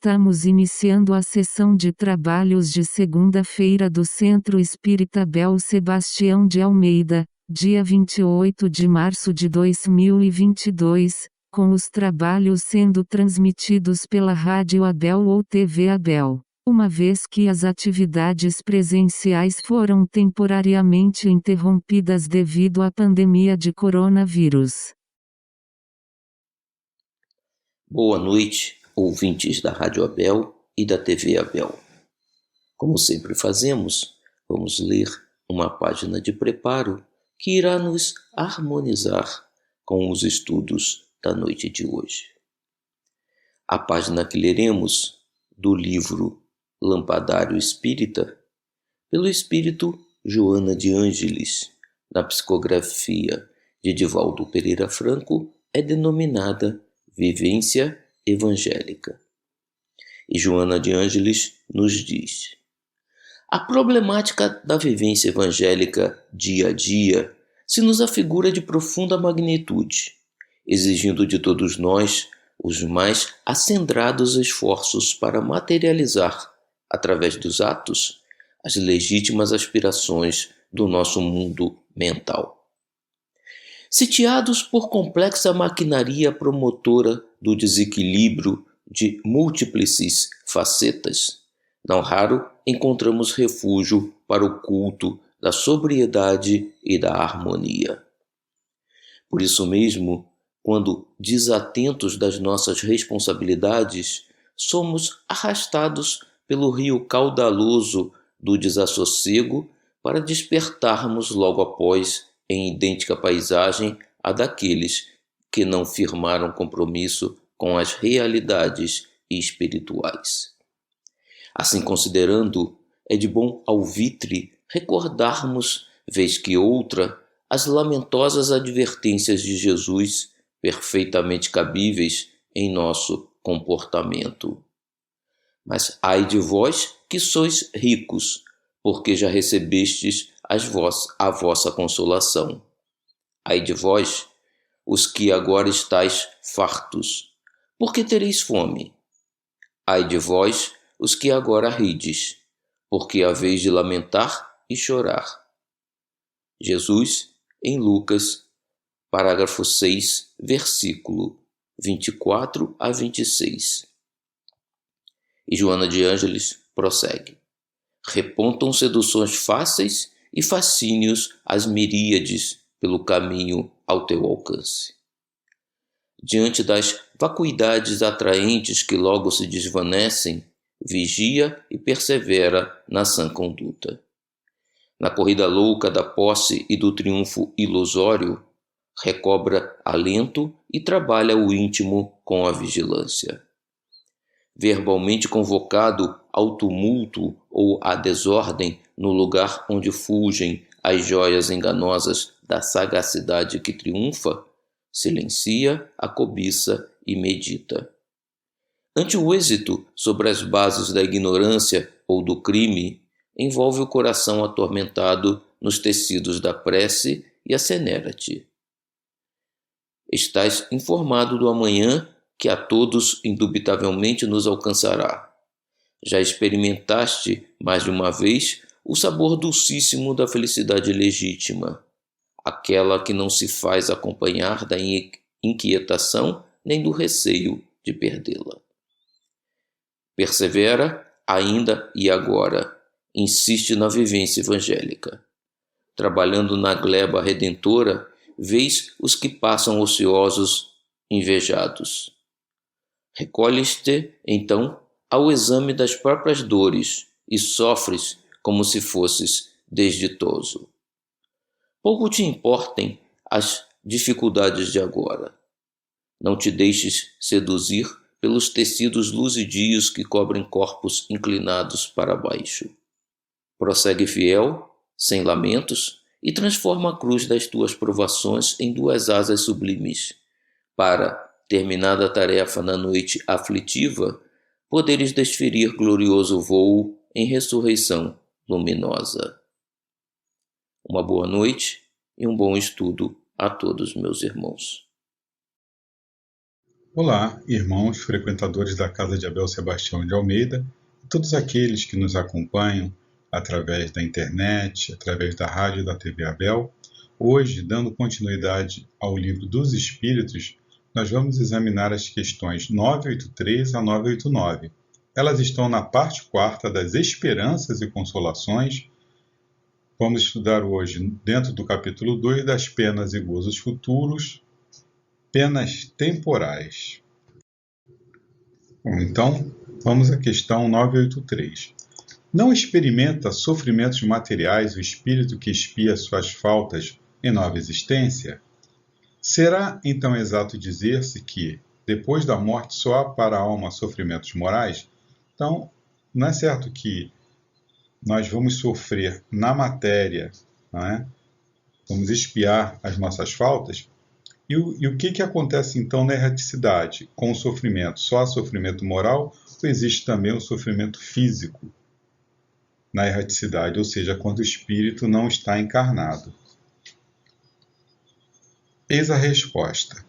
Estamos iniciando a sessão de trabalhos de segunda-feira do Centro Espírita Bel Sebastião de Almeida, dia 28 de março de 2022, com os trabalhos sendo transmitidos pela Rádio Abel ou TV Abel, uma vez que as atividades presenciais foram temporariamente interrompidas devido à pandemia de coronavírus. Boa noite, ouvintes da Rádio Abel e da TV Abel. Como sempre fazemos, vamos ler uma página de preparo que irá nos harmonizar com os estudos da noite de hoje. A página que leremos do livro Lampadário Espírita, pelo Espírito Joana de Ângeles, na psicografia de Divaldo Pereira Franco, é denominada Vivência Evangélica. E Joana de Ângeles nos diz: a problemática da vivência evangélica dia a dia se nos afigura de profunda magnitude, exigindo de todos nós os mais acendrados esforços para materializar, através dos atos, as legítimas aspirações do nosso mundo mental. Sitiados por complexa maquinaria promotora do desequilíbrio de múltiples facetas, não raro encontramos refúgio para o culto da sobriedade e da harmonia. Por isso mesmo, quando desatentos das nossas responsabilidades, somos arrastados pelo rio caudaloso do desassossego para despertarmos logo após em idêntica paisagem a daqueles que não firmaram compromisso com as realidades espirituais. Assim considerando, é de bom alvitre recordarmos, vez que outra, as lamentosas advertências de Jesus, perfeitamente cabíveis em nosso comportamento. Mas ai de vós que sois ricos, porque já recebestes a vossa consolação. Ai de vós, os que agora estáis fartos, porque tereis fome. Ai de vós, os que agora rides, porque haveis de lamentar e chorar. Jesus, em Lucas, parágrafo 6, versículo 24 a 26. E Joana de Ângeles prossegue: repontam seduções fáceis e fascínios às miríades pelo caminho ao teu alcance. Diante das vacuidades atraentes que logo se desvanecem, vigia e persevera na sã conduta. Na corrida louca da posse e do triunfo ilusório, recobra alento e trabalha o íntimo com a vigilância. Verbalmente convocado ao tumulto ou à desordem no lugar onde fulgem as joias enganosas da sagacidade que triunfa, silencia a cobiça e medita. Ante o êxito sobre as bases da ignorância ou do crime, envolve o coração atormentado nos tecidos da prece e acenera-te. Estás informado do amanhã que a todos indubitavelmente nos alcançará. Já experimentaste, mais de uma vez, o sabor dulcíssimo da felicidade legítima, aquela que não se faz acompanhar da inquietação nem do receio de perdê-la. Persevera, ainda e agora, insiste na vivência evangélica. Trabalhando na gleba redentora, vês os que passam ociosos, invejados. Recolhes-te, então, ao exame das próprias dores e sofres como se fosses desditoso. Pouco te importem as dificuldades de agora. Não te deixes seduzir pelos tecidos luzidios que cobrem corpos inclinados para baixo. Prossegue fiel, sem lamentos, e transforma a cruz das tuas provações em duas asas sublimes, para, terminada a tarefa na noite aflitiva, poderes desferir glorioso vôo em ressurreição luminosa. Uma boa noite e um bom estudo a todos meus irmãos. Olá, irmãos frequentadores da Casa de Abel Sebastião de Almeida, e todos aqueles que nos acompanham através da internet, através da rádio e da TV Abel. Hoje, dando continuidade ao Livro dos Espíritos, nós vamos examinar as questões 983 a 989. Elas estão na parte quarta das Esperanças e Consolações. Vamos estudar hoje, dentro do capítulo 2, das penas e gozos futuros, penas temporais. Bom, então, vamos à questão 983. Não experimenta sofrimentos materiais o espírito que expia suas faltas em nova existência? Será, então, exato dizer-se que, depois da morte, só há para a alma sofrimentos morais? Então, não é certo que nós vamos sofrer na matéria, não é? Vamos expiar as nossas faltas? E o que acontece então na erraticidade com o sofrimento? Só há sofrimento moral ou existe também o sofrimento físico na erraticidade, ou seja, quando o espírito não está encarnado? Eis a resposta.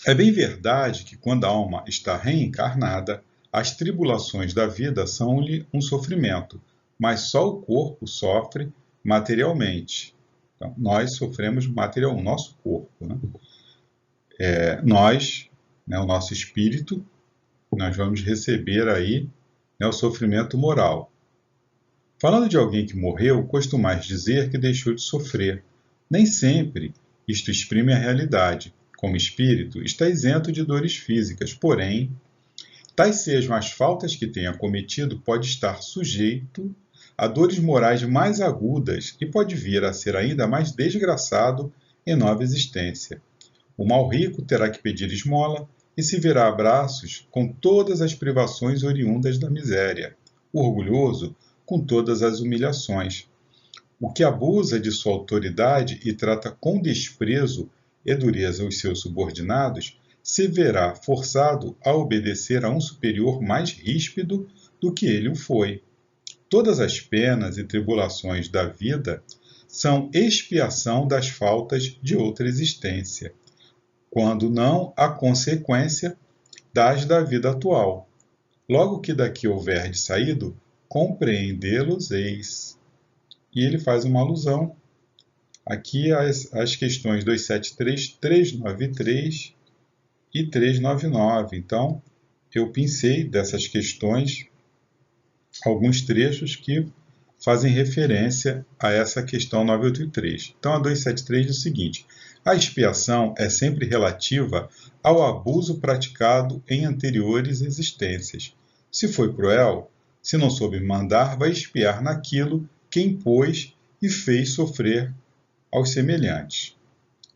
É bem verdade que quando a alma está reencarnada, as tribulações da vida são-lhe um sofrimento, mas só o corpo sofre materialmente. Então, nós sofremos material, o nosso corpo, né? Nós, né, o nosso espírito, nós vamos receber aí, né, o sofrimento moral. Falando de alguém que morreu, costumais dizer que deixou de sofrer. Nem sempre isto exprime a realidade. Como espírito, está isento de dores físicas, porém, tais sejam as faltas que tenha cometido, pode estar sujeito a dores morais mais agudas e pode vir a ser ainda mais desgraçado em nova existência. O mal rico terá que pedir esmola e se verá a braços com todas as privações oriundas da miséria. O orgulhoso com todas as humilhações. O que abusa de sua autoridade e trata com desprezo e dureza os seus subordinados, se verá forçado a obedecer a um superior mais ríspido do que ele o foi. Todas as penas e tribulações da vida são expiação das faltas de outra existência, quando não a consequência das da vida atual. Logo que daqui houverdes saído, compreendê-los-eis. E ele faz uma alusão aqui às questões 273, 393 e 399. Então, eu pincei dessas questões alguns trechos que fazem referência a essa questão 983. Então, a 273 diz o seguinte: a expiação é sempre relativa ao abuso praticado em anteriores existências. Se foi cruel, se não soube mandar, vai expiar naquilo que impôs e fez sofrer aos semelhantes.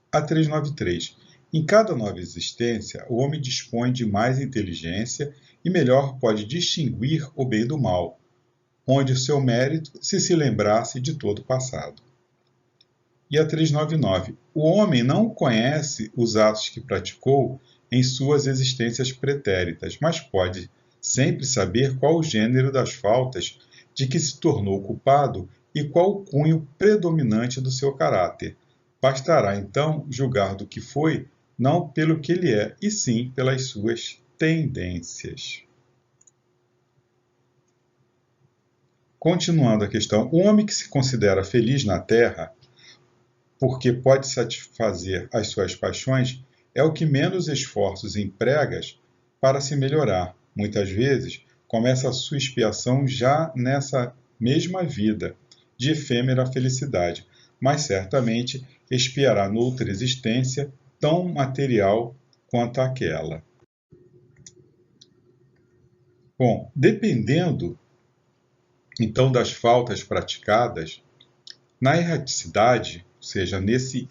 A 393. Em cada nova existência, o homem dispõe de mais inteligência e melhor pode distinguir o bem do mal, onde o seu mérito se lembrasse de todo o passado. E a 399. O homem não conhece os atos que praticou em suas existências pretéritas, mas pode sempre saber qual o gênero das faltas de que se tornou culpado e qual o cunho predominante do seu caráter. Bastará, então, julgar do que foi, não pelo que ele é, e sim pelas suas tendências. Continuando a questão, o homem que se considera feliz na Terra, porque pode satisfazer as suas paixões, é o que menos esforços emprega para se melhorar. Muitas vezes, começa a sua expiação já nessa mesma vida, de efêmera felicidade, mas certamente expiará noutra existência tão material quanto aquela. Bom, dependendo então das faltas praticadas, na erraticidade, ou seja, nesse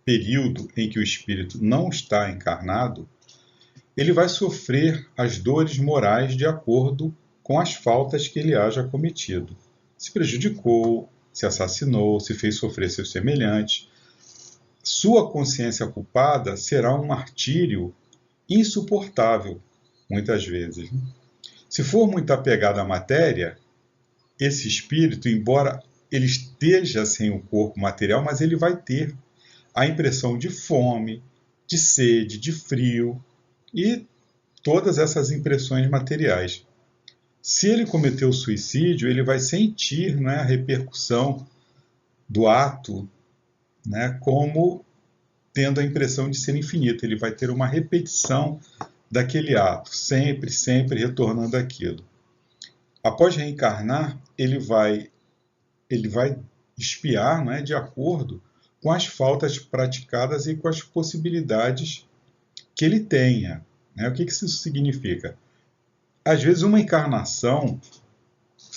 período em que o espírito não está encarnado, ele vai sofrer as dores morais de acordo com as faltas que ele haja cometido. Se prejudicou, se assassinou, se fez sofrer seus semelhantes. Sua consciência culpada será um martírio insuportável, muitas vezes. Se for muito apegado à matéria, esse espírito, embora ele esteja sem o corpo material, mas ele vai ter a impressão de fome, de sede, de frio, e todas essas impressões materiais. Se ele cometeu suicídio, ele vai sentir, né, a repercussão do ato, né, como tendo a impressão de ser infinito. Ele vai ter uma repetição daquele ato, sempre, sempre retornando àquilo. Após reencarnar, ele vai expiar, né, de acordo com as faltas praticadas e com as possibilidades que ele tenha. Né? O que isso significa? Às vezes uma encarnação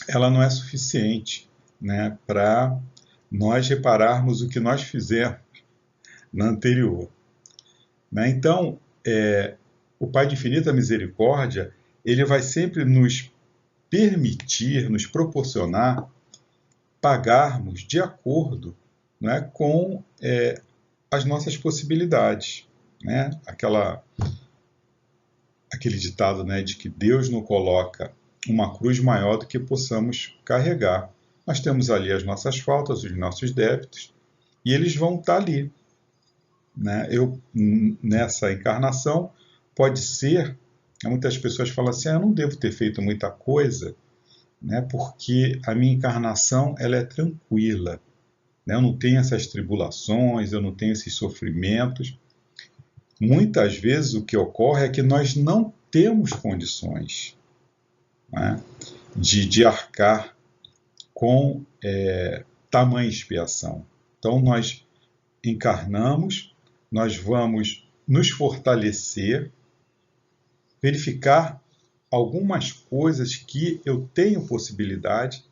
ela não é suficiente, né, para nós repararmos o que nós fizemos na anterior. Né? Então, o Pai de Infinita Misericórdia, ele vai sempre nos permitir, nos proporcionar pagarmos de acordo, né, com as nossas possibilidades. Né? Aquele ditado, né, de que Deus não coloca uma cruz maior do que possamos carregar. Nós temos ali as nossas faltas, os nossos débitos, e eles vão estar ali. Né? Nessa encarnação, pode ser, muitas pessoas falam assim, eu não devo ter feito muita coisa, né, porque a minha encarnação ela é tranquila. Né? Eu não tenho essas tribulações, eu não tenho esses sofrimentos. Muitas vezes o que ocorre é que nós não temos condições, né, de arcar com tamanha expiação. Então nós encarnamos, nós vamos nos fortalecer, verificar algumas coisas que eu tenho possibilidade,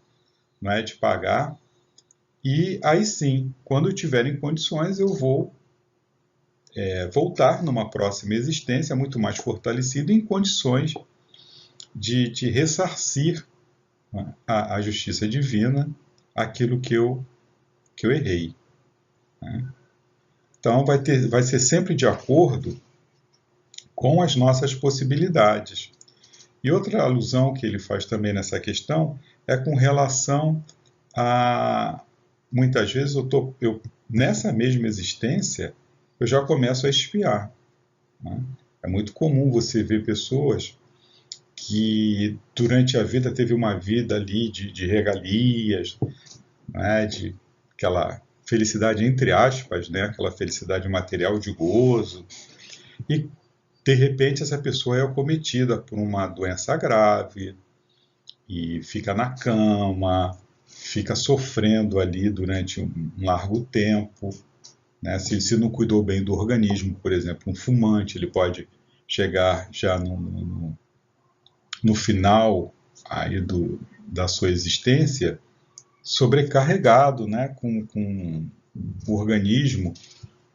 né, de pagar, e aí sim, quando eu tiver em condições, eu vou voltar numa próxima existência muito mais fortalecido, em condições de ressarcir, né, a justiça divina aquilo que eu errei. Né? Então vai ser sempre de acordo com as nossas possibilidades. E outra alusão que ele faz também nessa questão é com relação a, muitas vezes, nessa mesma existência, eu já começo a expiar. Né? É muito comum você ver pessoas que durante a vida teve uma vida ali de regalias, né? De aquela felicidade entre aspas, né? Aquela felicidade material de gozo, e de repente essa pessoa é acometida por uma doença grave e fica na cama, fica sofrendo ali durante um largo tempo. Né? Se não cuidou bem do organismo, por exemplo, um fumante, ele pode chegar já no final aí da sua existência sobrecarregado, né? com o organismo,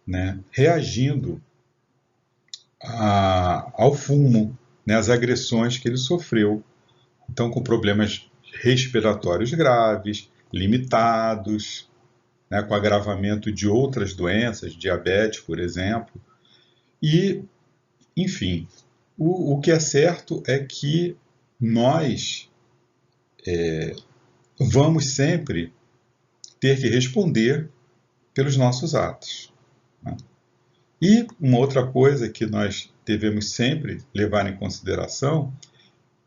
né? reagindo ao fumo, né? Às agressões que ele sofreu. Então, com problemas respiratórios graves, limitados, né, com agravamento de outras doenças, diabetes, por exemplo. E, enfim, o que é certo é que nós vamos sempre ter que responder pelos nossos atos. Né? E uma outra coisa que nós devemos sempre levar em consideração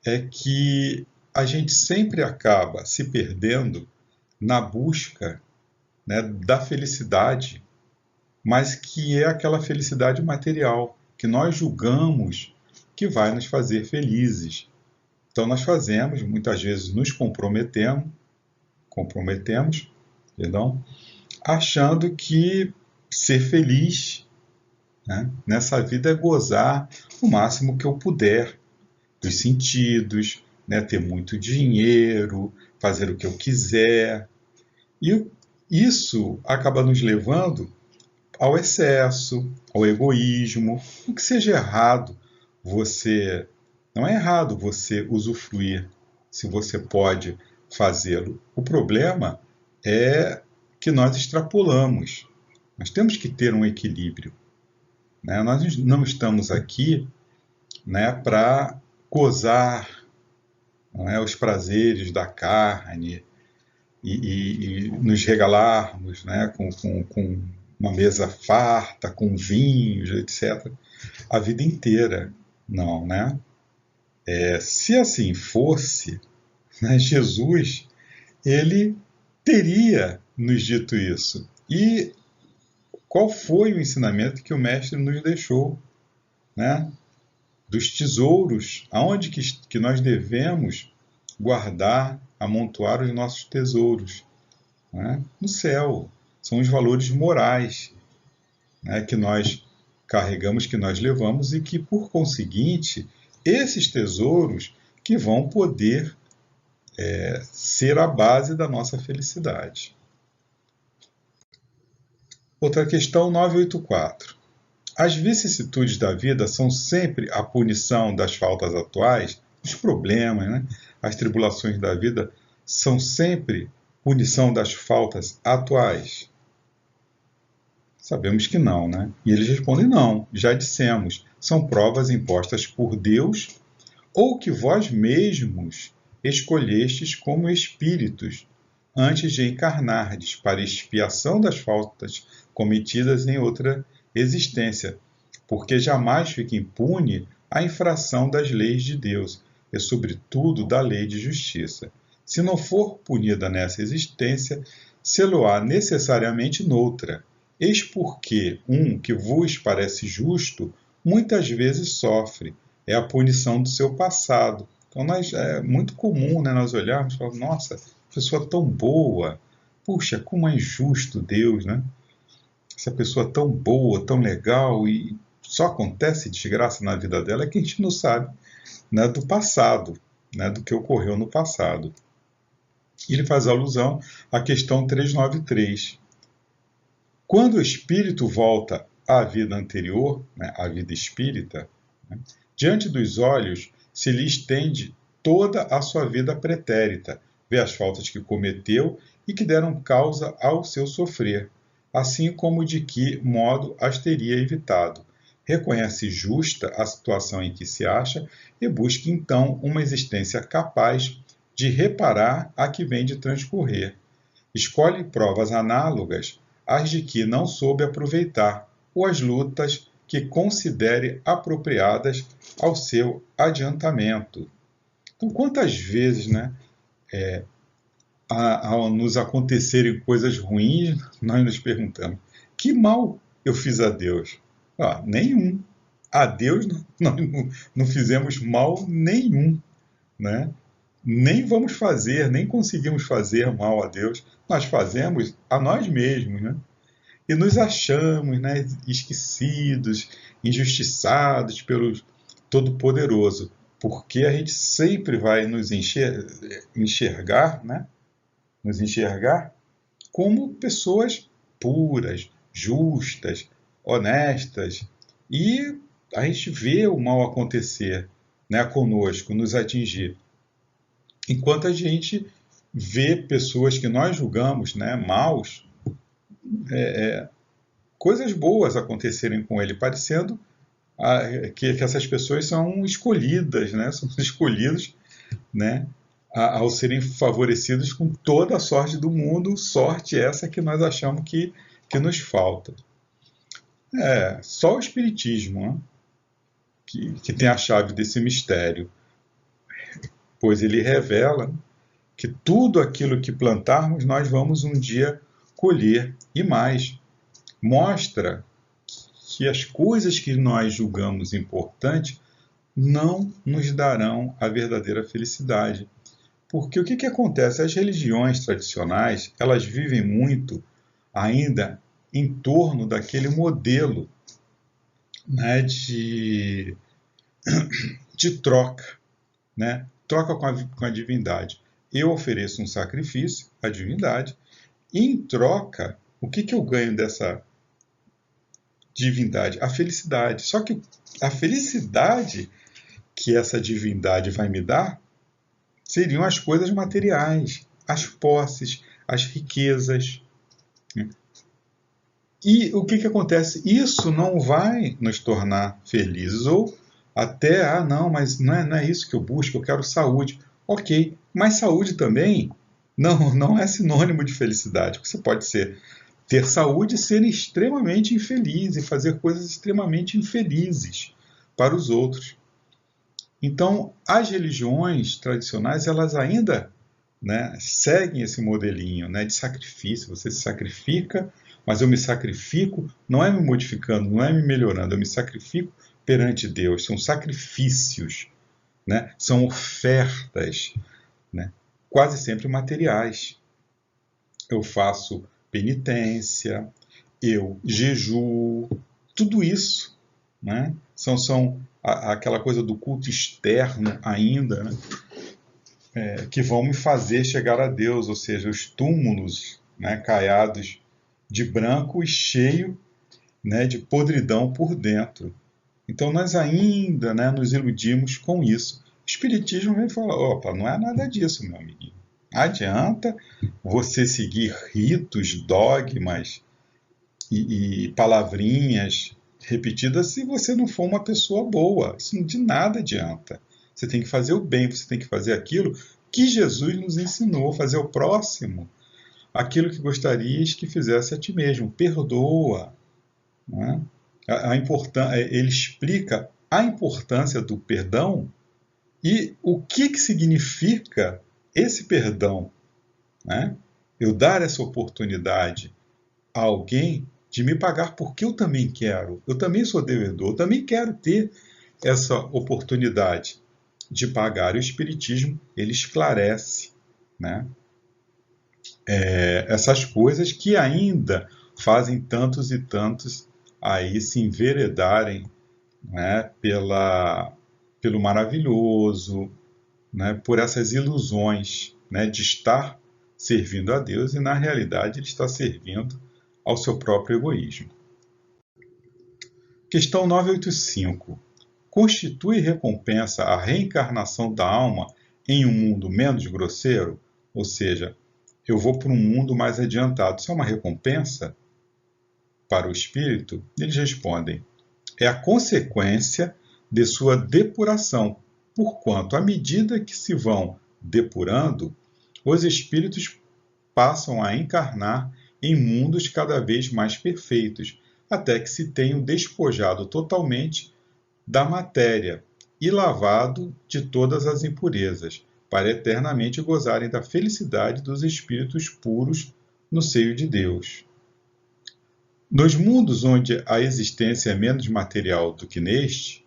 é que a gente sempre acaba se perdendo na busca, né, da felicidade, mas que é aquela felicidade material, que nós julgamos que vai nos fazer felizes. Então nós fazemos, muitas vezes nos comprometemos, achando que ser feliz, né, nessa vida é gozar o máximo que eu puder dos sentidos, né, ter muito dinheiro, fazer o que eu quiser. E isso acaba nos levando ao excesso, ao egoísmo. Não que seja errado não é errado você usufruir se você pode fazê-lo. O problema é que nós extrapolamos. Nós temos que ter um equilíbrio. Né? Nós não estamos aqui, né, para gozar, né, os prazeres da carne e nos regalarmos, né, com uma mesa farta, com vinhos, etc., a vida inteira. Não, né? Se assim fosse, né, Jesus, ele teria nos dito isso. E qual foi o ensinamento que o Mestre nos deixou, né? Dos tesouros, aonde que nós devemos guardar, amontoar os nossos tesouros, né? No céu. São os valores morais, né, que nós carregamos, que nós levamos e que, por conseguinte, esses tesouros que vão poder ser a base da nossa felicidade. Outra questão 984. As vicissitudes da vida são sempre a punição das faltas atuais? Os problemas, né? As tribulações da vida são sempre punição das faltas atuais? Sabemos que não, né? E eles respondem não, já dissemos, são provas impostas por Deus ou que vós mesmos escolhestes como espíritos antes de encarnardes para expiação das faltas cometidas em outra existência, porque jamais fica impune a infração das leis de Deus e, sobretudo, da lei de justiça. Se não for punida nessa existência, se-lo-á necessariamente noutra. Eis porque que vos parece justo, muitas vezes sofre. É a punição do seu passado. Então, é muito comum, né, nós olharmos e falarmos, nossa, pessoa tão boa. Puxa, como é injusto Deus, né? Essa pessoa tão boa, tão legal, e só acontece desgraça na vida dela é que a gente não sabe, né, do passado, né, do que ocorreu no passado. Ele faz alusão à questão 393. Quando o espírito volta à vida anterior, né, à vida espírita, né, diante dos olhos se lhe estende toda a sua vida pretérita, vê as faltas que cometeu e que deram causa ao seu sofrer, assim como de que modo as teria evitado. Reconhece justa a situação em que se acha e busca então uma existência capaz de reparar a que vem de transcorrer. Escolhe provas análogas às de que não soube aproveitar, ou as lutas que considere apropriadas ao seu adiantamento. Então, quantas vezes, né, ao nos acontecerem coisas ruins, nós nos perguntamos, que mal eu fiz a Deus? Nenhum. A Deus nós não fizemos mal nenhum, né? Nem vamos fazer, nem conseguimos fazer mal a Deus, nós fazemos a nós mesmos, né? E nos achamos, né, esquecidos, injustiçados pelo Todo-Poderoso, porque a gente sempre vai nos enxergar, né? Nos enxergar como pessoas puras, justas, honestas, e a gente vê o mal acontecer, né, conosco, nos atingir. Enquanto a gente vê pessoas que nós julgamos, né, maus, coisas boas acontecerem com ele, parecendo que essas pessoas são escolhidas, né, são escolhidos, né, ao serem favorecidos com toda a sorte do mundo, sorte essa que nós achamos que nos falta. Só o Espiritismo, né, que tem a chave desse mistério, pois ele revela que tudo aquilo que plantarmos nós vamos um dia colher, e mais, mostra que as coisas que nós julgamos importantes não nos darão a verdadeira felicidade. Porque o que acontece? As religiões tradicionais, elas vivem muito ainda em torno daquele modelo, né, de troca, né? Troca com a divindade. Eu ofereço um sacrifício à divindade, e em troca, o que eu ganho dessa divindade? A felicidade. Só que a felicidade que essa divindade vai me dar seriam as coisas materiais, as posses, as riquezas. E o que acontece? Isso não vai nos tornar felizes, ou até, não, mas não é isso que eu busco, eu quero saúde. Ok, mas saúde também não é sinônimo de felicidade. Você pode ter saúde e ser extremamente infeliz e fazer coisas extremamente infelizes para os outros. Então, as religiões tradicionais, elas ainda, né, seguem esse modelinho, né, de sacrifício. Você se sacrifica, mas eu me sacrifico, não é me modificando, não é me melhorando, eu me sacrifico perante Deus. São sacrifícios, né, são ofertas, né, quase sempre materiais. Eu faço penitência, eu jejuo, tudo isso, né, são aquela coisa do culto externo ainda, né, que vão me fazer chegar a Deus, ou seja, os túmulos, né, caiados de branco e cheio, né, de podridão por dentro. Então nós ainda, né, nos iludimos com isso. O Espiritismo vem falar, opa, não é nada disso, meu amiguinho. Adianta você seguir ritos, dogmas e palavrinhas repetidas se você não for uma pessoa boa. Isso de nada adianta. Você tem que fazer o bem, você tem que fazer aquilo que Jesus nos ensinou, fazer o próximo, aquilo que gostarias que fizesse a ti mesmo. Perdoa. Né? Ele explica a importância do perdão e o que significa esse perdão. Né? Eu dar essa oportunidade a alguém de me pagar porque eu também quero, eu também sou devedor, eu também quero ter essa oportunidade de pagar. E o Espiritismo, ele esclarece, né, essas coisas que ainda fazem tantos e tantos aí se enveredarem, né, pelo maravilhoso, né, por essas ilusões, né, de estar servindo a Deus e, na realidade, ele está servindo ao seu próprio egoísmo. Questão 985. Constitui recompensa a reencarnação da alma em um mundo menos grosseiro? Ou seja, eu vou para um mundo mais adiantado. Isso é uma recompensa para o espírito? Eles respondem, é a consequência de sua depuração, porquanto, à medida que se vão depurando, os espíritos passam a encarnar em mundos cada vez mais perfeitos, até que se tenham despojado totalmente da matéria e lavado de todas as impurezas, para eternamente gozarem da felicidade dos espíritos puros no seio de Deus. Nos mundos onde a existência é menos material do que neste,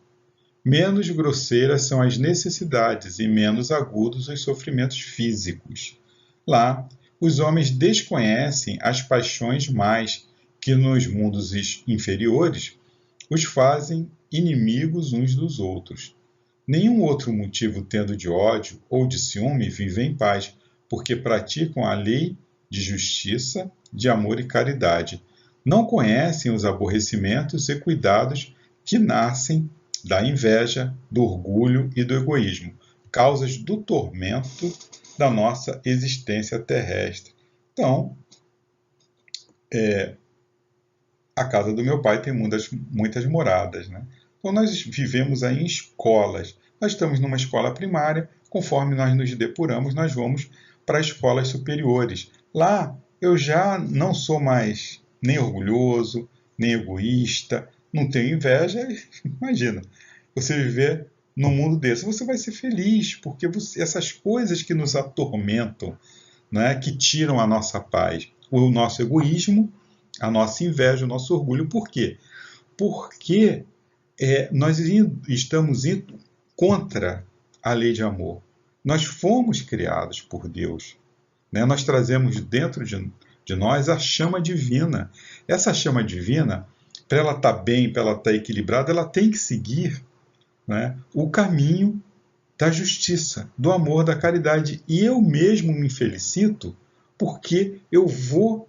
menos grosseiras são as necessidades e menos agudos os sofrimentos físicos. Lá, os homens desconhecem as paixões mais que nos mundos inferiores os fazem inimigos uns dos outros. Nenhum outro motivo tendo de ódio ou de ciúme vive em paz, porque praticam a lei de justiça, de amor e caridade. Não conhecem os aborrecimentos e cuidados que nascem da inveja, do orgulho e do egoísmo, causas do tormento da nossa existência terrestre. Então, a casa do meu pai tem muitas moradas, né? Então, nós vivemos aí em escolas. Nós estamos numa escola primária, conforme nós nos depuramos, nós vamos para escolas superiores. Lá, eu já não sou mais nem orgulhoso, nem egoísta, não tenho inveja. Imagina, você viver num mundo desse, você vai ser feliz, porque essas coisas que nos atormentam, né, que tiram a nossa paz, o nosso egoísmo, a nossa inveja, o nosso orgulho. Por quê? Porque nós estamos indo contra a lei de amor. Nós fomos criados por Deus, né? Nós trazemos dentro de nós a chama divina. Essa chama divina, para ela estar bem, para ela estar equilibrada, ela tem que seguir, né, o caminho da justiça, do amor, da caridade. E eu mesmo me felicito porque eu vou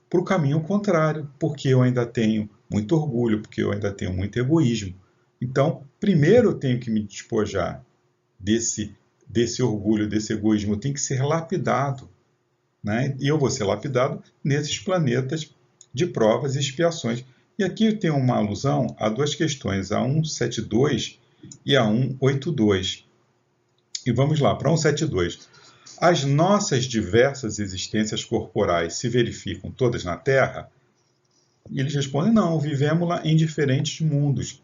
para o caminho contrário, porque eu ainda tenho muito orgulho, porque eu ainda tenho muito egoísmo. Então, primeiro eu tenho que me despojar desse orgulho, desse egoísmo. Eu tenho que ser lapidado, né? E eu vou ser lapidado nesses planetas de provas e expiações. E aqui eu tenho uma alusão a duas questões, a 172 e a 182. E vamos lá, para 172. As nossas diversas existências corporais se verificam todas na Terra? E eles respondem, não, vivemos lá em diferentes mundos.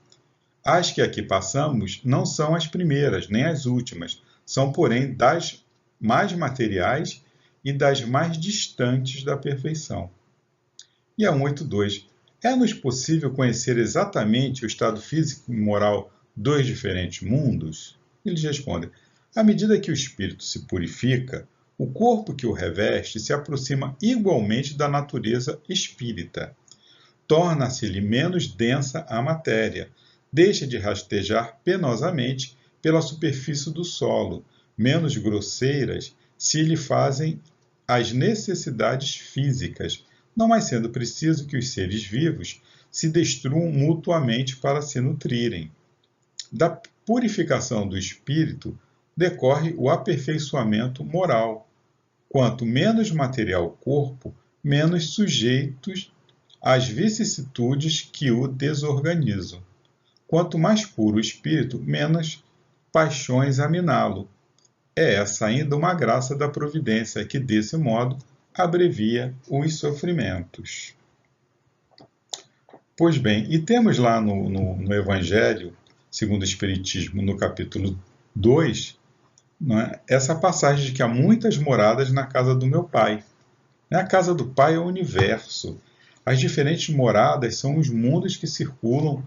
As que aqui passamos não são as primeiras, nem as últimas. São, porém, das mais materiais e das mais distantes da perfeição. E a 182. É-nos possível conhecer exatamente o estado físico e moral dos diferentes mundos? Eles respondem: à medida que o espírito se purifica, o corpo que o reveste se aproxima igualmente da natureza espírita. Torna-se-lhe menos densa a matéria, deixa de rastejar penosamente pela superfície do solo, menos grosseiras se lhe fazem as necessidades físicas, não mais sendo preciso que os seres vivos se destruam mutuamente para se nutrirem. Da purificação do espírito decorre o aperfeiçoamento moral. Quanto menos material o corpo, menos sujeitos às vicissitudes que o desorganizam. Quanto mais puro o espírito, menos paixões a miná-lo. É essa ainda uma graça da providência que, desse modo, abrevia os sofrimentos. Pois bem, e temos lá no Evangelho, segundo o Espiritismo, no capítulo 2, essa passagem de que há muitas moradas na casa do meu Pai. A casa do Pai é o universo. As diferentes moradas são os mundos que circulam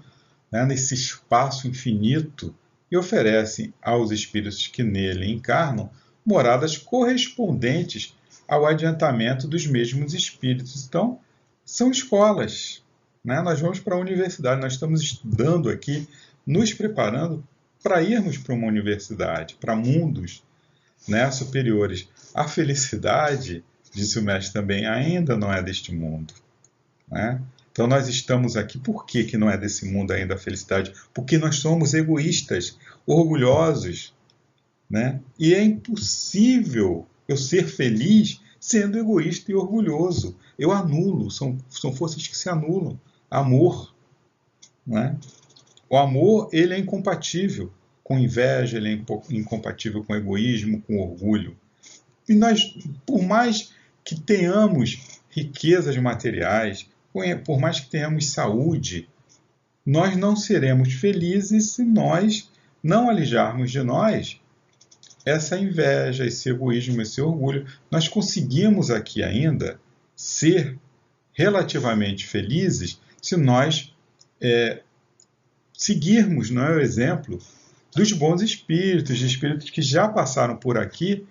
nesse espaço infinito e oferecem aos espíritos que nele encarnam moradas correspondentes ao adiantamento dos mesmos espíritos. Então, são escolas. Nós vamos para a universidade, nós estamos estudando aqui, nos preparando para irmos para uma universidade, para mundos superiores. A felicidade, disse o mestre também, ainda não é deste mundo. Então nós estamos aqui, por que não é desse mundo ainda a felicidade? Porque nós somos egoístas, orgulhosos. E é impossível eu ser feliz sendo egoísta e orgulhoso. Eu anulo, são forças que se anulam. Amor. O amor, ele é incompatível com inveja, ele é incompatível com egoísmo, com orgulho. E nós, por mais que tenhamos riquezas materiais, por mais que tenhamos saúde, nós não seremos felizes se nós não alijarmos de nós essa inveja, esse egoísmo, esse orgulho. Nós conseguimos aqui ainda ser relativamente felizes se nós seguirmos o exemplo dos bons espíritos, de espíritos que já passaram por aqui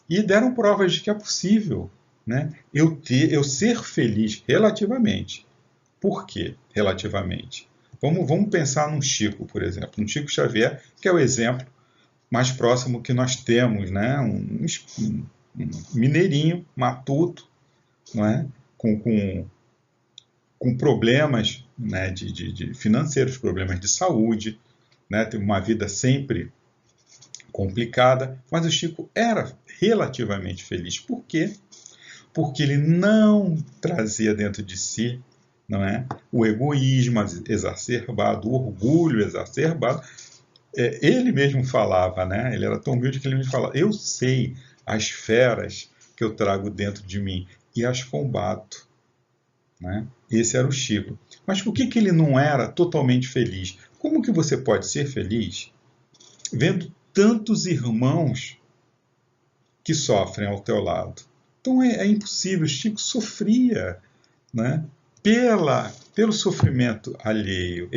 e deram provas de que é possível eu ser feliz relativamente. Por quê? Relativamente. Vamos pensar num Chico, por exemplo, num Chico Xavier, que é o exemplo mais próximo que nós temos, um mineirinho, matuto, com problemas de financeiros, problemas de saúde, teve uma vida sempre complicada, mas o Chico era relativamente feliz. Por quê? Porque ele não trazia dentro de si o egoísmo exacerbado, o orgulho exacerbado. Ele mesmo falava, ele era tão humilde que ele me falava: eu sei as feras que eu trago dentro de mim e as combato. Esse era o Chico. Mas por que ele não era totalmente feliz? Como que você pode ser feliz vendo tantos irmãos que sofrem ao teu lado? Então é impossível. O Chico sofria pelo sofrimento alheio.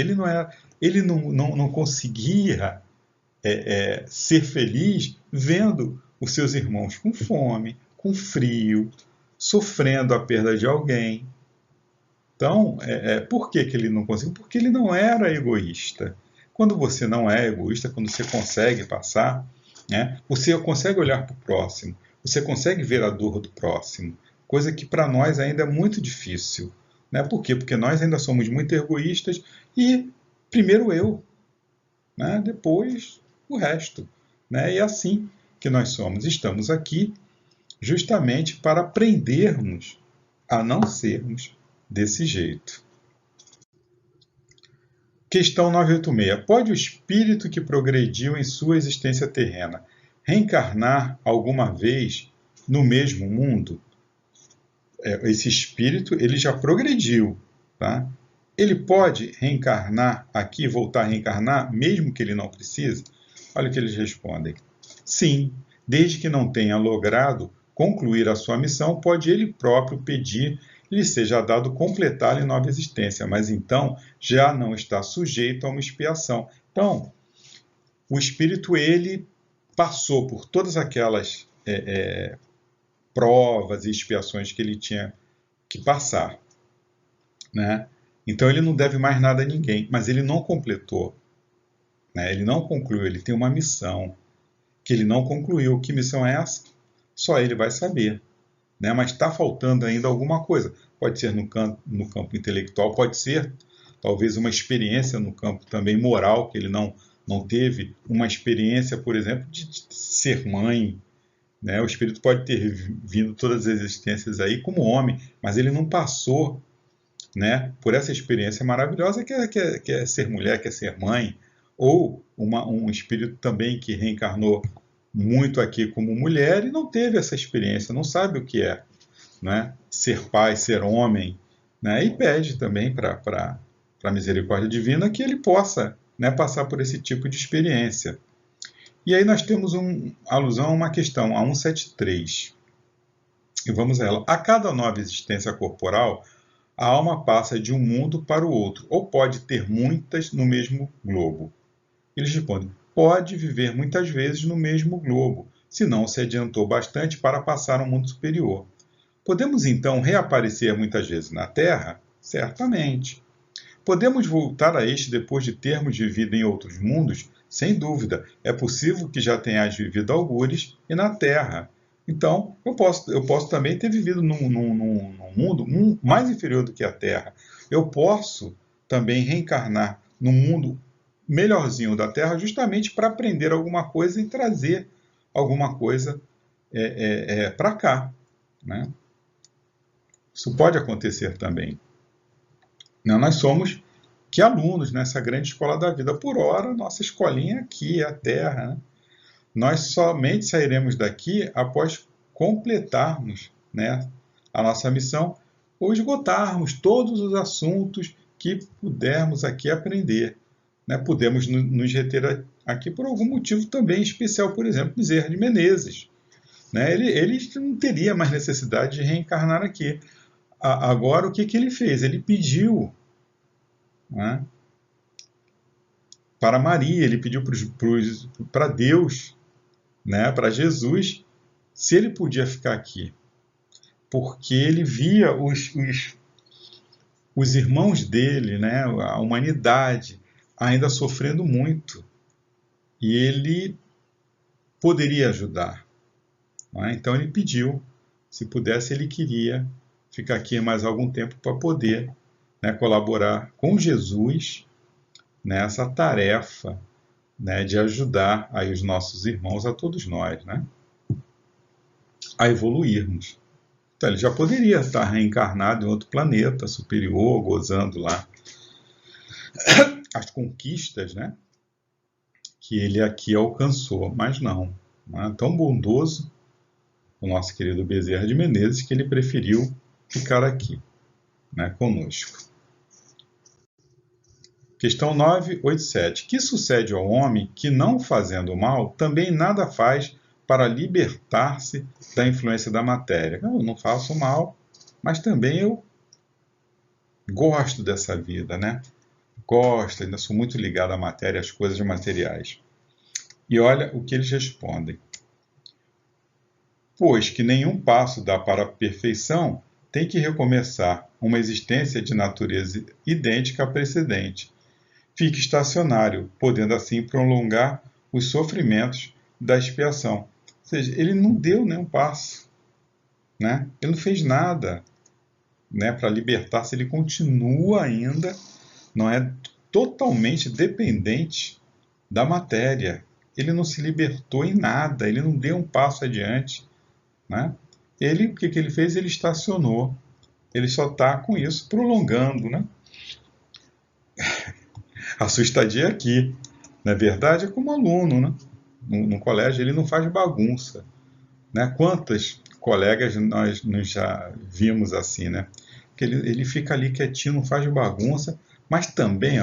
Ele não conseguia ser feliz vendo os seus irmãos com fome, com frio, sofrendo a perda de alguém. Então, por que ele não conseguiu? Porque ele não era egoísta. Quando você não é egoísta, quando você consegue passar, você consegue olhar para o próximo, você consegue ver a dor do próximo, coisa que para nós ainda é muito difícil. Por quê? Porque nós ainda somos muito egoístas e primeiro eu, depois o resto. E é assim que nós somos. Estamos aqui justamente para aprendermos a não sermos desse jeito. Questão 986. Pode o espírito que progrediu em sua existência terrena reencarnar alguma vez no mesmo mundo? Esse espírito ele já progrediu, ele pode reencarnar aqui, voltar a reencarnar, mesmo que ele não precise? Olha o que eles respondem. Sim, desde que não tenha logrado concluir a sua missão, pode ele próprio pedir lhe seja dado completá-la em nova existência, mas então já não está sujeito a uma expiação. Então, o espírito, ele passou por todas aquelas provas e expiações que ele tinha que passar, né? Então ele não deve mais nada a ninguém, mas ele não completou, né? Ele não concluiu, ele tem uma missão que ele não concluiu. Que missão é essa? Só ele vai saber, né? Mas está faltando ainda alguma coisa. Pode ser no campo intelectual, pode ser talvez uma experiência no campo também moral, que ele não teve uma experiência, por exemplo, de ser mãe, né? O espírito pode ter vindo todas as existências aí como homem, mas ele não passou, né, por essa experiência maravilhosa que é ser mulher, que é ser mãe, ou um espírito também que reencarnou muito aqui como mulher e não teve essa experiência, não sabe o que é, né, ser pai, ser homem, né, e pede também para a misericórdia divina que ele possa, né, passar por esse tipo de experiência. E aí nós temos alusão a uma questão, a 173. E vamos a ela. A cada nova existência corporal, a alma passa de um mundo para o outro, ou pode ter muitas no mesmo globo. Eles respondem, pode viver muitas vezes no mesmo globo, se não se adiantou bastante para passar ao mundo superior. Podemos então reaparecer muitas vezes na Terra? Certamente. Podemos voltar a este depois de termos vivido em outros mundos? Sem dúvida. É possível que já tenhas vivido algures e na Terra. Então, eu posso também ter vivido num mundo mais inferior do que a Terra. Eu posso também reencarnar num mundo melhorzinho da Terra justamente para aprender alguma coisa e trazer alguma coisa para cá, né? Isso pode acontecer também. Não, nós somos que alunos nessa grande escola da vida. Por hora, nossa escolinha aqui é a Terra, né? Nós somente sairemos daqui após completarmos, né, a nossa missão ou esgotarmos todos os assuntos que pudermos aqui aprender, né? Podemos nos reter aqui por algum motivo também especial, por exemplo, Bezerra de Menezes, né? Ele não teria mais necessidade de reencarnar aqui. Agora, o que ele fez? Ele pediu, né, para Maria, ele pediu para Deus, né, para Jesus, se ele podia ficar aqui, porque ele via os irmãos dele, né, a humanidade, ainda sofrendo muito, e ele poderia ajudar, né? Então ele pediu, se pudesse, ele queria ficar aqui mais algum tempo para poder, né, colaborar com Jesus nessa tarefa, né, de ajudar aí os nossos irmãos, a todos nós, né, a evoluirmos. Então ele já poderia estar reencarnado em outro planeta superior, gozando lá as conquistas, né, que ele aqui alcançou, mas não. É tão bondoso o nosso querido Bezerra de Menezes que ele preferiu ficar aqui, né, conosco. Questão 987. Que sucede ao homem que, não fazendo mal, também nada faz para libertar-se da influência da matéria? Eu não faço mal, mas também eu gosto dessa vida, né? Gosto, ainda sou muito ligado à matéria, às coisas materiais. E olha o que eles respondem. Pois que nenhum passo dá para a perfeição, tem que recomeçar uma existência de natureza idêntica à precedente. Fique estacionário, podendo assim prolongar os sofrimentos da expiação. Ou seja, ele não deu nenhum passo, né? Ele não fez nada, né, para libertar-se. Ele continua ainda, não é totalmente dependente da matéria. Ele não se libertou em nada, ele não deu um passo adiante, né? O que ele fez? Ele estacionou. Ele só está com isso prolongando, né, a sua estadia aqui. Na verdade, é como aluno, né? No colégio ele não faz bagunça, né? Quantas colegas nós já vimos assim, né? Que ele fica ali quietinho, não faz bagunça, mas também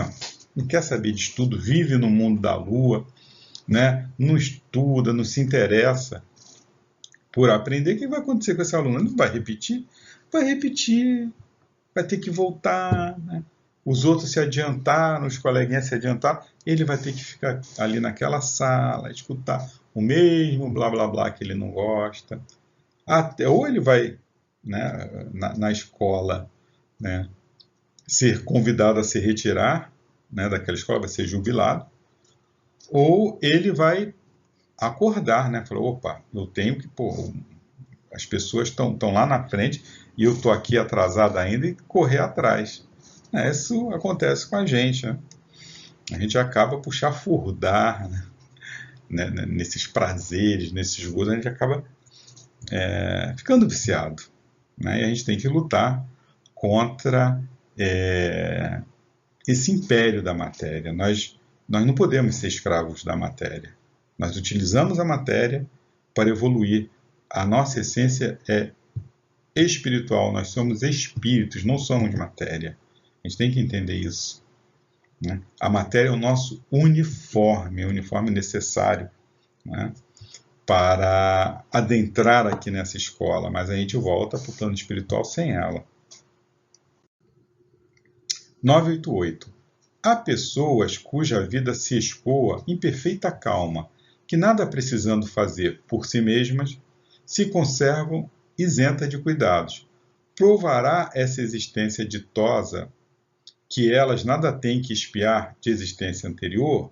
não quer saber de estudo, vive no mundo da lua, né? Não estuda, não se interessa por aprender. O que vai acontecer com esse aluno? Ele não vai repetir? Vai repetir, vai ter que voltar, né? Os outros se adiantaram, os coleguinhas se adiantaram, ele vai ter que ficar ali naquela sala, escutar o mesmo blá blá blá que ele não gosta. Ou ele vai, né, na escola, né, ser convidado a se retirar, né, daquela escola, vai ser jubilado, ou ele vai acordar, né, falar, opa, eu tenho que, as pessoas estão lá na frente e eu estou aqui atrasado ainda e correr atrás. Isso acontece com a gente, né? A gente acaba por chafurdar, né, nesses prazeres, nesses gozos, a gente acaba ficando viciado, né? E a gente tem que lutar contra esse império da matéria. Nós não podemos ser escravos da matéria. Nós utilizamos a matéria para evoluir. A nossa essência é espiritual, nós somos espíritos, não somos matéria. A gente tem que entender isso, né? A matéria é o nosso uniforme, o uniforme necessário, né, para adentrar aqui nessa escola, mas a gente volta para o plano espiritual sem ela. 988. Há pessoas cuja vida se escoa em perfeita calma, que nada precisando fazer por si mesmas, se conservam isentas de cuidados. Provará essa existência ditosa que elas nada têm que espiar de existência anterior?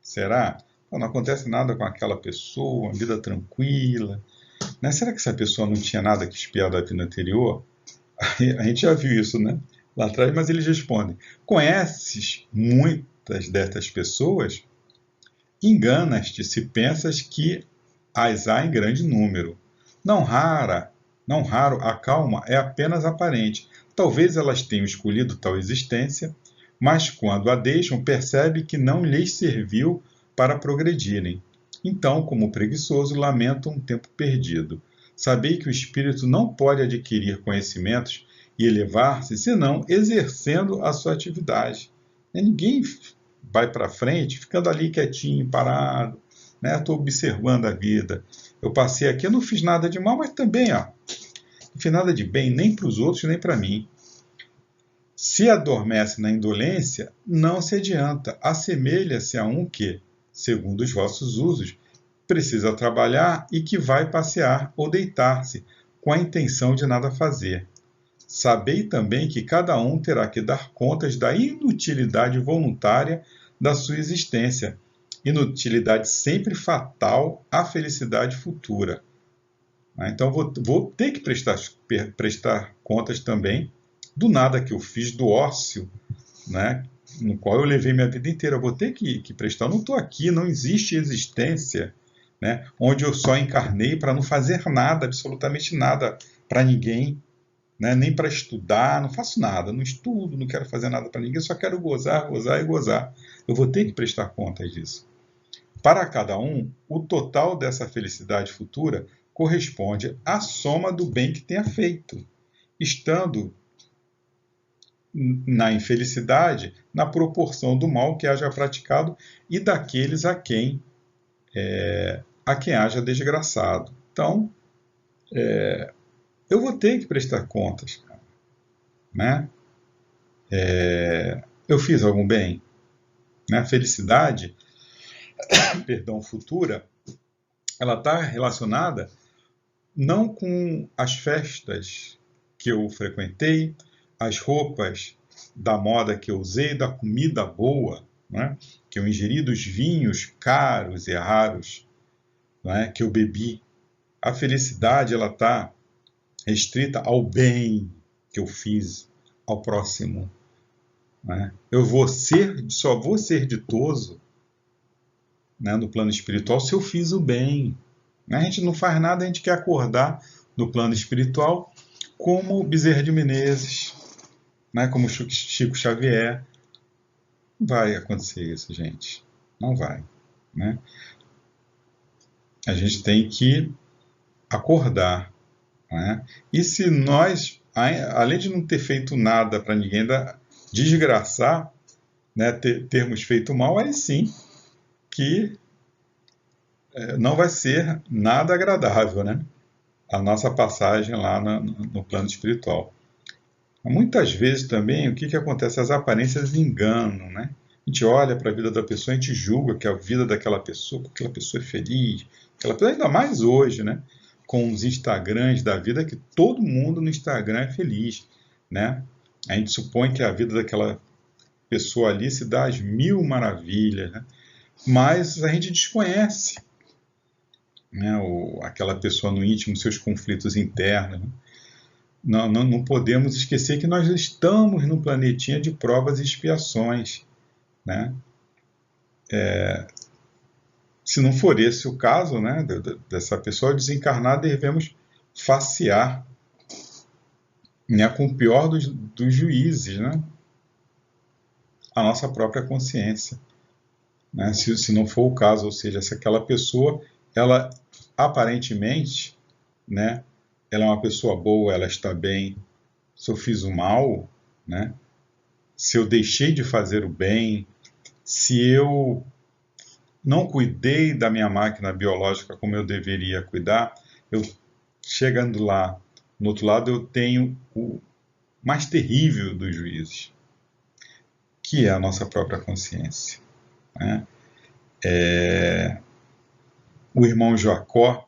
Será? Não acontece nada com aquela pessoa, uma vida tranquila, né? Será que essa pessoa não tinha nada que espiar da vida anterior? A gente já viu isso, né? Lá atrás, mas eles respondem: conheces muitas destas pessoas? Enganas-te se pensas que as há em grande número. Não raro a calma é apenas aparente. Talvez elas tenham escolhido tal existência, mas quando a deixam, percebe que não lhes serviu para progredirem. Então, como preguiçoso, lamentam um tempo perdido. Sabei que o espírito não pode adquirir conhecimentos e elevar-se, senão exercendo a sua atividade. Não vai para frente ficando ali quietinho, parado, né? Estou observando a vida. Eu passei aqui, eu não fiz nada de mal, mas também, não fiz nada de bem, nem para os outros, nem para mim. Se adormece na indolência, não se adianta. Assemelha-se a um que, segundo os vossos usos, precisa trabalhar e que vai passear ou deitar-se, com a intenção de nada fazer. Sabei também que cada um terá que dar contas da inutilidade voluntária da sua existência, inutilidade sempre fatal à felicidade futura. Então, vou ter que prestar contas também do nada que eu fiz, do ócio, né, no qual eu levei minha vida inteira. Eu vou ter que prestar. Eu não estou aqui, não existe existência, né, onde eu só encarnei para não fazer nada, absolutamente nada para ninguém, né, nem para estudar, não faço nada, não estudo, não quero fazer nada para ninguém, só quero gozar, gozar e gozar. Eu vou ter que prestar contas disso. Para cada um, o total dessa felicidade futura corresponde à soma do bem que tenha feito, estando na infelicidade na proporção do mal que haja praticado e daqueles a quem haja desgraçado. Então, eu vou ter que prestar contas, né? Eu fiz algum bem? Né? A felicidade futura, ela está relacionada não com as festas que eu frequentei, as roupas da moda que eu usei, da comida boa, né, que eu ingeri, dos vinhos caros e raros, né, que eu bebi. A felicidade ela está restrita ao bem que eu fiz ao próximo, né? Só vou ser ditoso, né, no plano espiritual se eu fiz o bem. A gente não faz nada, a gente quer acordar no plano espiritual como Bezerra de Menezes, né, como Chico Xavier. Não vai acontecer isso, gente. Não vai, né? A gente tem que acordar, né? E se nós, além de não ter feito nada para ninguém, ainda desgraçar, né, termos feito mal, aí sim que não vai ser nada agradável, né? A nossa passagem lá no plano espiritual. Muitas vezes também, o que acontece? As aparências enganam, né? A gente olha para a vida da pessoa, a gente julga que a vida daquela pessoa é feliz, aquela pessoa, ainda mais hoje, né? Com os Instagrams da vida, que todo mundo no Instagram é feliz, né? A gente supõe que a vida daquela pessoa ali se dá às mil maravilhas, né? Mas a gente desconhece, né? Aquela pessoa no íntimo, seus conflitos internos, né? Não podemos esquecer que nós estamos num planetinha de provas e expiações, né? Se não for esse o caso, né, dessa pessoa desencarnada, devemos facear, né, com o pior dos juízes, né, a nossa própria consciência, né, se não for o caso, ou seja, se aquela pessoa, ela aparentemente, né, ela é uma pessoa boa, ela está bem, se eu fiz o mal, né, se eu deixei de fazer o bem, se eu não cuidei da minha máquina biológica como eu deveria cuidar, eu chegando lá, no outro lado, eu tenho o mais terrível dos juízes, que é a nossa própria consciência, né? O irmão Jacó,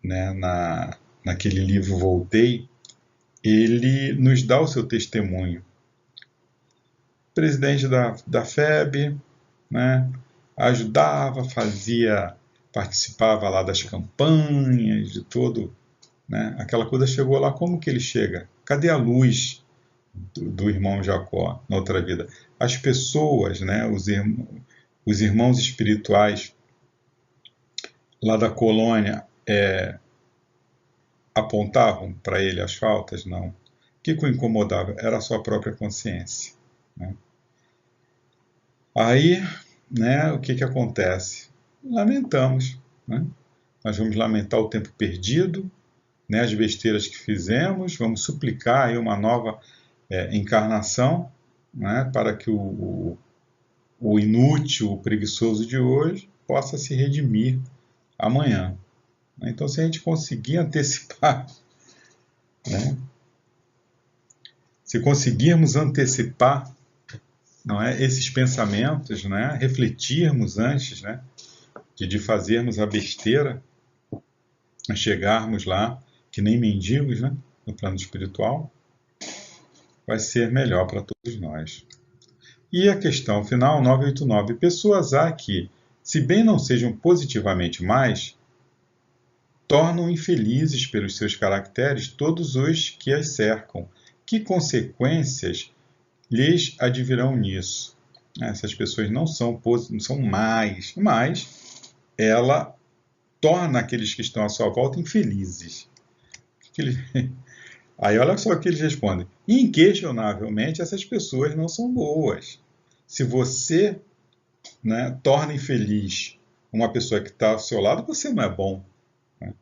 né, naquele livro Voltei, ele nos dá o seu testemunho. Presidente da FEB, né, ajudava, participava lá das campanhas, de todo, né, aquela coisa chegou lá, como que ele chega? Cadê a luz do irmão Jacó na outra vida? As pessoas, né, os irmãos espirituais lá da colônia apontavam para ele as faltas? Não. O que o incomodava? Era a sua própria consciência, né? Aí, né, o que acontece? Lamentamos, né? Nós vamos lamentar o tempo perdido, né, as besteiras que fizemos, vamos suplicar aí uma nova encarnação, né, para que o inútil, o preguiçoso de hoje possa se redimir amanhã. Então, se a gente conseguir antecipar, né, se conseguirmos antecipar, não é, esses pensamentos, né, refletirmos antes, né, de fazermos a besteira, chegarmos lá, que nem mendigos, né, no plano espiritual, vai ser melhor para todos nós. E a questão final, 989. Pessoas há que, se bem não sejam positivamente más, tornam infelizes pelos seus caracteres todos os que as cercam. Que consequências lhes advirão nisso? Essas pessoas não são más, mas ela torna aqueles que estão à sua volta infelizes. Aí olha só o que eles respondem. Inquestionavelmente, essas pessoas não são boas. Se você, né, torna infeliz uma pessoa que está ao seu lado, você não é bom, né?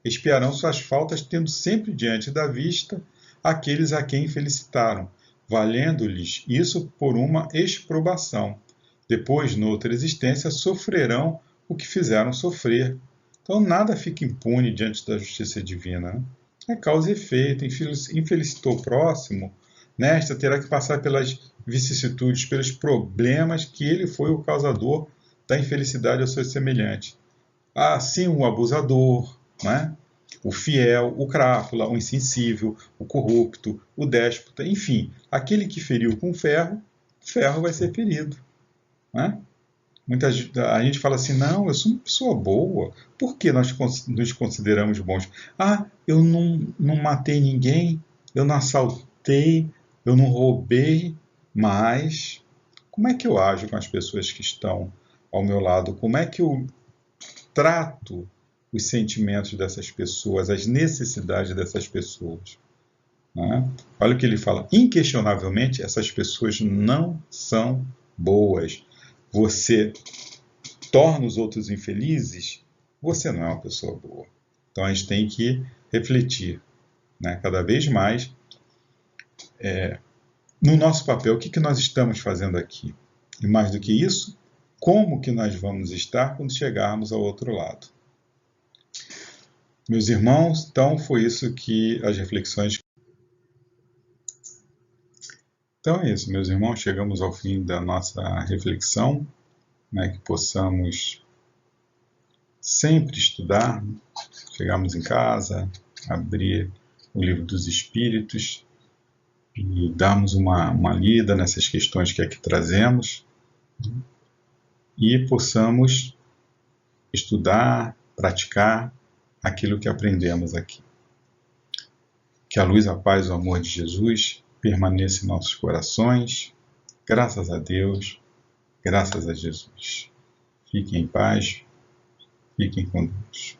Expiarão suas faltas, tendo sempre diante da vista aqueles a quem felicitaram, valendo-lhes isso por uma exprobação. Depois, noutra existência, sofrerão o que fizeram sofrer. Então, nada fica impune diante da justiça divina, né? É causa e efeito. Infelicitou o próximo, nesta terá que passar pelas vicissitudes, pelos problemas que ele foi o causador da infelicidade ao seu semelhante. Assim, o abusador, né? O fiel, o crápula, o insensível, o corrupto, o déspota, enfim, aquele que feriu com ferro, ferro vai ser ferido, né? A gente fala assim, não, eu sou uma pessoa boa. Por que nós nos consideramos bons? Eu não matei ninguém, eu não assaltei, eu não roubei, mas como é que eu ajo com as pessoas que estão ao meu lado? Como é que eu trato os sentimentos dessas pessoas, as necessidades dessas pessoas, né? Olha o que ele fala. Inquestionavelmente, essas pessoas não são boas. Você torna os outros infelizes, você não é uma pessoa boa. Então a gente tem que refletir, né, cada vez mais no nosso papel, o que nós estamos fazendo aqui? E mais do que isso, como que nós vamos estar quando chegarmos ao outro lado? Meus irmãos, então foi isso que as reflexões. Então é isso, meus irmãos, chegamos ao fim da nossa reflexão, né, que possamos sempre estudar, chegarmos em casa, abrir o Livro dos Espíritos e darmos uma lida nessas questões que aqui trazemos e possamos estudar, praticar aquilo que aprendemos aqui. Que a luz, a paz e o amor de Jesus permaneça em nossos corações. Graças a Deus, graças a Jesus. Fiquem em paz, fiquem com Deus.